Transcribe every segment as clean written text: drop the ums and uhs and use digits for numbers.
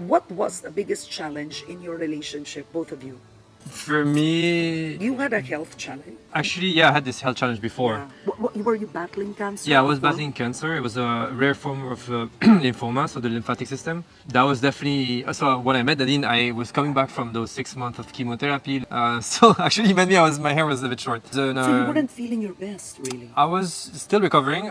What was the biggest challenge in your relationship, both of you? For me, You had a health challenge. actually, yeah, I had this health challenge before. Yeah. Were you battling cancer? Yeah, I was before? battling cancer. It was a rare form of lymphoma, so the lymphatic system. That was definitely. So when I met Nadine, I was coming back from those 6 months of chemotherapy. So actually, he met me. My hair was a bit short. So you weren't feeling your best, really. I was still recovering.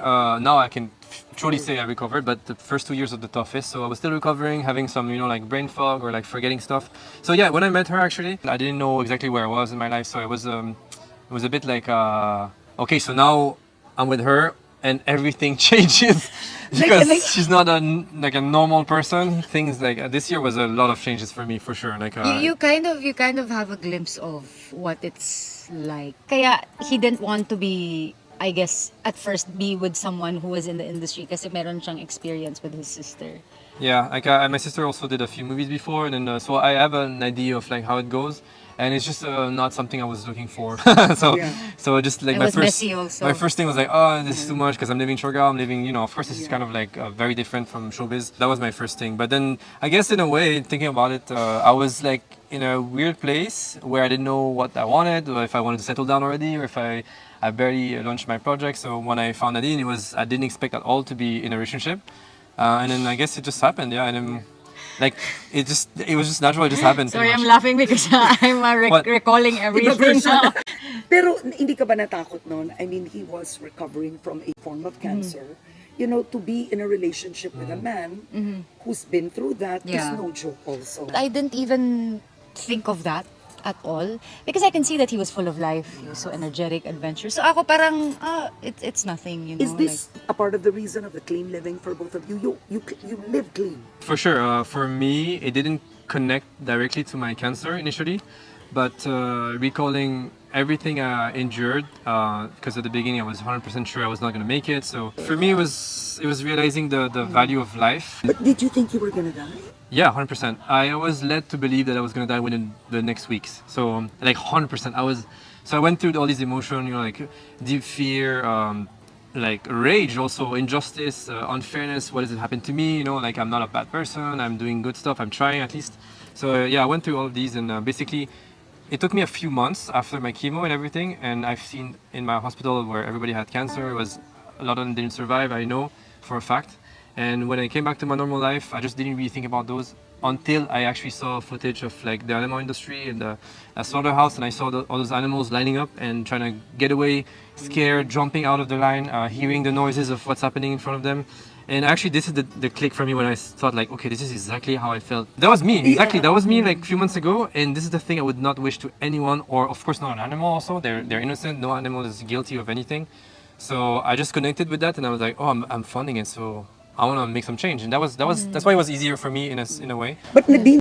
Now I can truly say I recovered, but the first 2 years of the toughest. So I was still recovering, having some, like brain fog or like forgetting stuff. So yeah, when I met her, actually, I didn't know exactly where I was in my life. So it was a bit like, okay, so now I'm with her and everything changes because she's not like a normal person. Things like this year was a lot of changes for me, for sure. Like You kind of have a glimpse of what it's like. Kaya he didn't want to be, I guess, at first be with someone who was in the industry kasi meron siyang experience with his sister. Yeah, like my sister also did a few movies before, and then so I have an idea of like how it goes, and it's just not something I was looking for. so Yeah. so just like It was messy also. my first thing was like, oh, this is too much because I'm living Shorga, I'm living, of course this is kind of like very different from showbiz. That was my first thing, but then I guess in a way, thinking about it, I was like in a weird place where I didn't know what I wanted, or if I wanted to settle down already, or if I barely launched my project. So when I found Nadine, I didn't expect at all to be in a relationship. And then I guess it just happened, yeah. And then, like, it was just natural. It just happened. Sorry, pretty I'm much. laughing because I'm What? recalling everything now. Pero hindi ka ba natakot noon? I mean, he was recovering from a form of cancer. You know, to be in a relationship with a man who's been through that is Yeah. no joke also. I didn't even think of that at all because I can see that he was full of life. He was so energetic, adventurous. So ako parang, it's nothing, you know. Is this a part of the reason of the clean living for both of you? You live clean. For sure. For me, it didn't connect directly to my cancer initially, but recalling everything I endured, because at the beginning I was 100% sure I was not going to make it. So for me, it was realizing the value of life. But did you think you were gonna die? Yeah, 100%. I was led to believe that I was gonna die within the next weeks. So like 100%. So I went through all these emotions, like deep fear, like rage, also injustice, unfairness. What does it happen to me? Like I'm not a bad person. I'm doing good stuff. I'm trying at least. So yeah, I went through all of these, and basically, it took me a few months after my chemo and everything. And I've seen in my hospital where everybody had cancer, a lot of them didn't survive. I know for a fact. And when I came back to my normal life, I just didn't really think about those until I actually saw footage of like the animal industry and the slaughterhouse, and I saw all those animals lining up and trying to get away, scared, jumping out of the line, hearing the noises of what's happening in front of them. And actually, this is the click for me when I thought like, okay, this is exactly how I felt. That was me, exactly. That was me like a few months ago, and this is the thing I would not wish to anyone, or of course not an animal. Also, they're innocent. No animal is guilty of anything. So I just connected with that, and I was like, oh, I'm funding it, so I want to make some change, and that's why it was easier for me in a way. But Nadine,